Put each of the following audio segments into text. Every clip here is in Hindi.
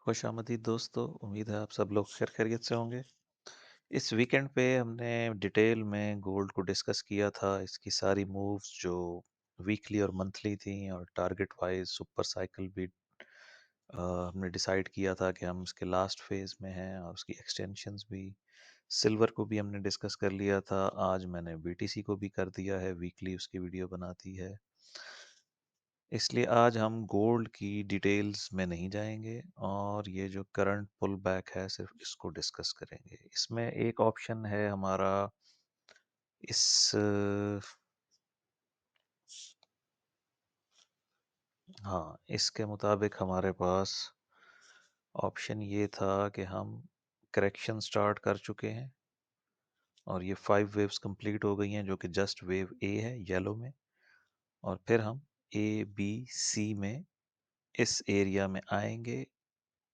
खुशामदीद दोस्तों, उम्मीद है आप सब लोग खैर खैरियत से होंगे। इस वीकेंड पे हमने डिटेल में गोल्ड को डिस्कस किया था, इसकी सारी मूव्स जो वीकली और मंथली थी और टारगेट वाइज सुपर साइकिल भी हमने डिसाइड किया था कि हम इसके लास्ट फेज में हैं और उसकी एक्सटेंशंस भी। सिल्वर को भी हमने डिस्कस कर लिया था, आज मैंने बीटीसी को भी कर दिया है, वीकली उसकी वीडियो बनाती है। इसलिए आज हम गोल्ड की डिटेल्स में नहीं जाएंगे और ये जो करंट पुल बैक है सिर्फ इसको डिस्कस करेंगे। इसमें एक ऑप्शन है हमारा इस हाँ, इसके मुताबिक हमारे पास ऑप्शन ये था कि हम करेक्शन स्टार्ट कर चुके हैं और ये 5 वेव्स कंप्लीट हो गई हैं जो कि जस्ट वेव ए है येलो में, और फिर हम ए बी सी में इस एरिया में आएंगे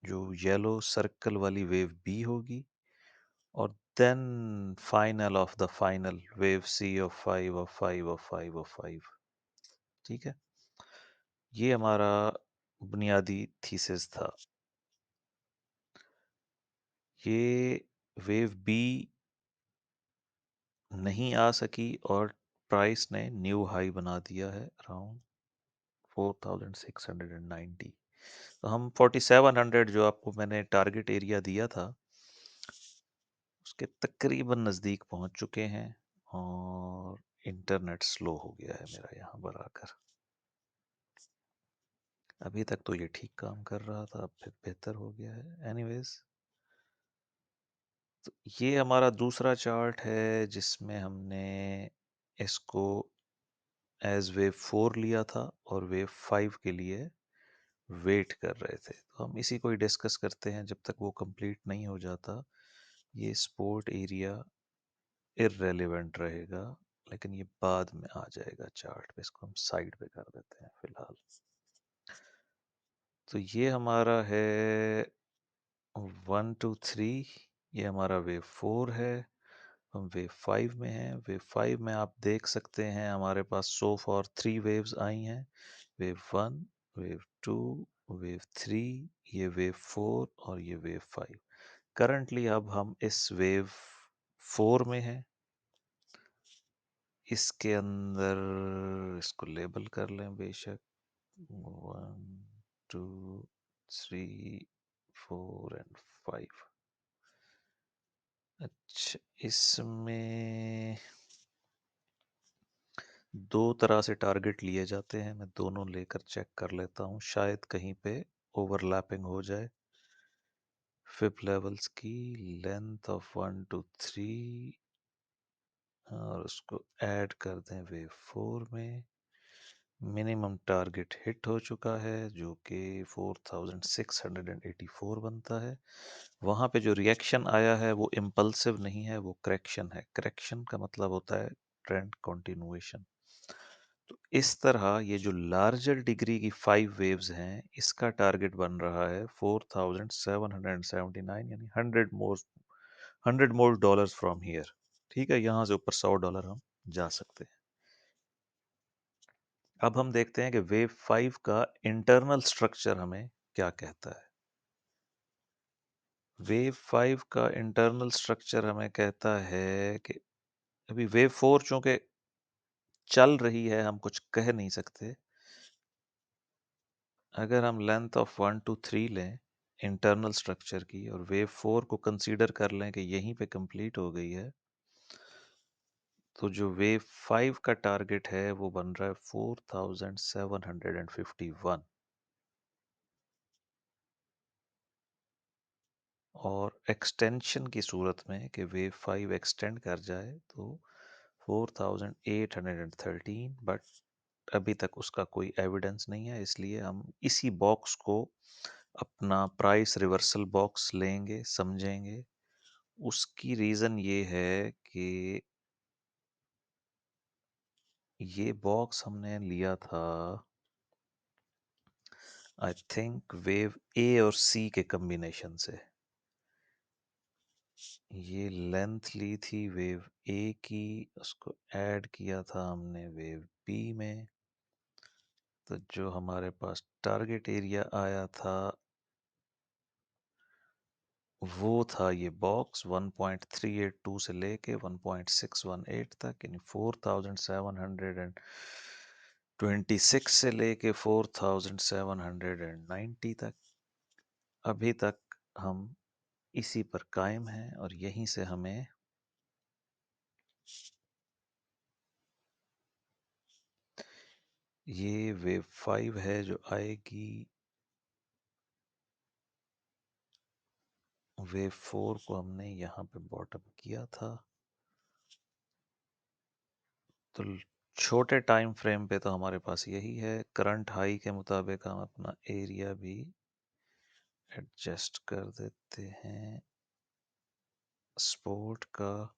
जो येलो सर्कल वाली वेव बी होगी, और then final of the final wave C of 5 ठीक है। ये हमारा बुनियादी थीसिस था। ये वेव बी नहीं आ सकी और प्राइस ने न्यू हाई बना दिया है अराउंड 4690। तो हम 4700 जो आपको मैंने टारगेट एरिया दिया था उसके तकरीबन नज़दीक पहुंच चुके हैं, और इंटरनेट स्लो हो गया है मेरा यहाँ पर आकर। अभी तक तो ये ठीक काम कर रहा था, अब फिर बेहतर हो गया है। एनीवेज, तो ये हमारा दूसरा चार्ट है जिसमें हमने इसको एज वेव 4 लिया था और वेव 5 के लिए वेट कर रहे थे। तो हम इसी को ही डिस्कस करते हैं जब तक वो कंप्लीट नहीं हो जाता। ये स्पोर्ट एरिया इररेलेवेंट रहेगा, लेकिन ये बाद में आ जाएगा चार्ट पे। इसको हम साइड पे कर देते हैं फिलहाल। तो ये हमारा है 1 2 3, ये हमारा वेव 4 है। हम वेव 5 में हैं। वेव 5 में आप देख सकते हैं हमारे पास सो फॉर 3 वेव्स आई हैं, वेव 1, वेव 2, वेव 3, ये वेव 4 और ये वेव 5। करंटली अब हम इस वेव 4 में हैं। इसके अंदर इसको लेबल कर लें बेशक, 1 2 3 4 एंड 5। अच्छा, इसमें दो तरह से टारगेट लिए जाते हैं, मैं दोनों लेकर चेक कर लेता हूँ, शायद कहीं पे ओवरलैपिंग हो जाए। फिब लेवल्स की लेंथ ऑफ 1 2 3 और उसको ऐड कर दें वेव 4 में। मिनिमम टारगेट हिट हो चुका है जो कि 4684 बनता है। वहाँ पे जो रिएक्शन आया है वो इम्पल्सिव नहीं है, वो करेक्शन है। करेक्शन का मतलब होता है ट्रेंड कंटिन्यूएशन। तो इस तरह ये जो लार्जर डिग्री की 5 वेव्स हैं इसका टारगेट बन रहा है 4779, यानी 100 मोर डॉलर्स फ्रॉम हियर। ठीक है, यहाँ से ऊपर $100 हम जा सकते हैं। अब हम देखते हैं कि वेव 5 का इंटरनल स्ट्रक्चर हमें क्या कहता है। वेव 5 का इंटरनल स्ट्रक्चर हमें कहता है कि अभी वेव 4 चूंकि चल रही है, हम कुछ कह नहीं सकते। अगर हम लेंथ ऑफ 1 2 3 लें इंटरनल स्ट्रक्चर की और वेव 4 को कंसीडर कर लें कि यहीं पे कंप्लीट हो गई है, तो जो वेव 5 का टारगेट है वो बन रहा है 4751। और एक्सटेंशन की सूरत में कि वेव 5 एक्सटेंड कर जाए तो 4813, बट अभी तक उसका कोई एविडेंस नहीं है, इसलिए हम इसी बॉक्स को अपना प्राइस रिवर्सल बॉक्स लेंगे, समझेंगे। उसकी रीज़न ये है कि ये बॉक्स हमने लिया था आई थिंक वेव ए और सी के कॉम्बिनेशन से। ये लेंथ ली थी वेव ए की, उसको ऐड किया था हमने वेव बी में। तो जो हमारे पास टारगेट एरिया आया था वो था ये बॉक्स 1.382 से लेके 1.618 तक, यानी 4726 से लेके 4790 तक। अभी तक हम इसी पर कायम हैं और यहीं से हमें ये वेव 5 है जो आएगी। वेव 4 को हमने यहाँ पे बॉटम किया था, तो छोटे टाइम फ्रेम पे तो हमारे पास यही है। करंट हाई के मुताबिक हम अपना एरिया भी एडजस्ट कर देते हैं सपोर्ट का।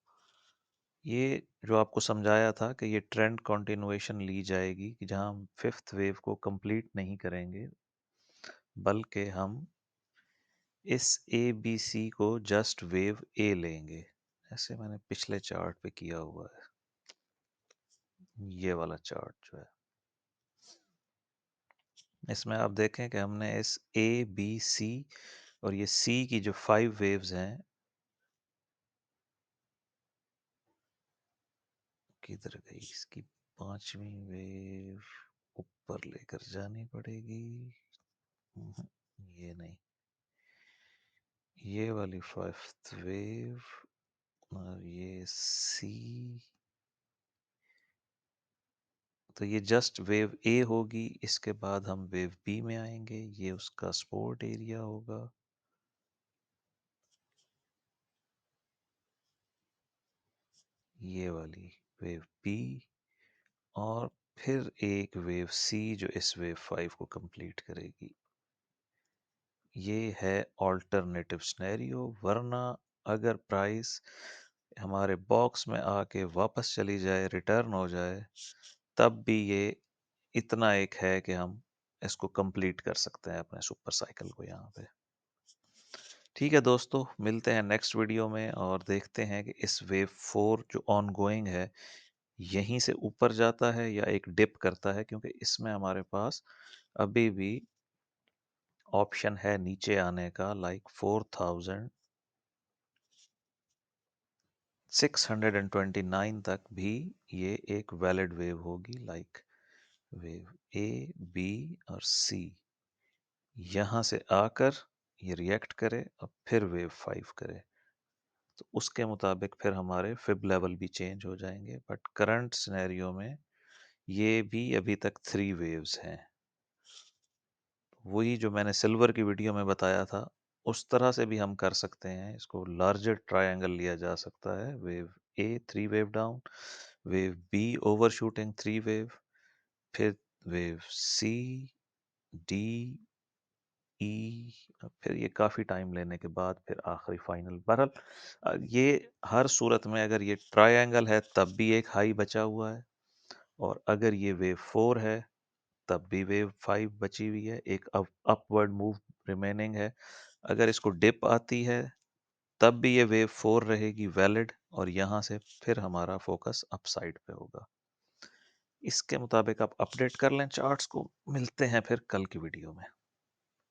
ये जो आपको समझाया था कि ये ट्रेंड कंटिन्यूएशन ली जाएगी, कि जहां हम फिफ्थ वेव को कंप्लीट नहीं करेंगे, बल्कि हम इस ए बी सी को जस्ट वेव ए लेंगे। ऐसे मैंने पिछले चार्ट पे किया हुआ है, ये वाला चार्ट जो है। इसमें आप देखें कि हमने इस ए बी सी और ये सी की जो 5 वेव्स हैं, किधर गई इसकी 5वीं वेव, ऊपर लेकर जानी पड़ेगी। ये नहीं, ये वाली 5th वेव और ये सी, तो ये जस्ट वेव ए होगी। इसके बाद हम वेव बी में आएंगे, ये उसका सपोर्ट एरिया होगा। ये वाली वेव बी, और फिर एक वेव सी जो इस वेव 5 को कंप्लीट करेगी। ये है ऑल्टरनेटिव सिनेरियो। वरना अगर प्राइस हमारे बॉक्स में आके वापस चली जाए, रिटर्न हो जाए, तब भी ये इतना एक है कि हम इसको कंप्लीट कर सकते हैं अपने सुपर साइकिल को यहाँ पे। ठीक है दोस्तों, मिलते हैं नेक्स्ट वीडियो में और देखते हैं कि इस वेव 4 जो ऑन गोइंग है, यहीं से ऊपर जाता है या एक डिप करता है, क्योंकि इसमें हमारे पास अभी भी ऑप्शन है नीचे आने का, लाइक 4629 तक भी ये एक वैलिड वेव होगी। लाइक वेव ए बी और सी यहाँ से आकर ये रिएक्ट करे और फिर वेव 5 करे, तो उसके मुताबिक फिर हमारे फिब लेवल भी चेंज हो जाएंगे। बट करंट सिनेरियो में ये भी अभी तक 3 वेव्स हैं। वही जो मैंने सिल्वर की वीडियो में बताया था, उस तरह से भी हम कर सकते हैं इसको। लार्जर ट्रायंगल लिया जा सकता है। Wave A 3 wave down, wave B over shooting 3 wave, फिर वेव सी डी ई, फिर ये काफ़ी टाइम लेने के बाद फिर आखिरी फाइनल। बहरहाल ये हर सूरत में अगर ये ट्रायंगल है तब भी एक हाई बचा हुआ है, और अगर ये वेव 4 है तब भी वेव 5 बची हुई है, एक अपवर्ड मूव रिमेनिंग है। अगर इसको डिप आती है तब भी ये वेव 4 रहेगी वैलिड, और यहाँ से फिर हमारा फोकस अपसाइड पे होगा। इसके मुताबिक आप अपडेट कर लें चार्ट्स को। मिलते हैं फिर कल की वीडियो में।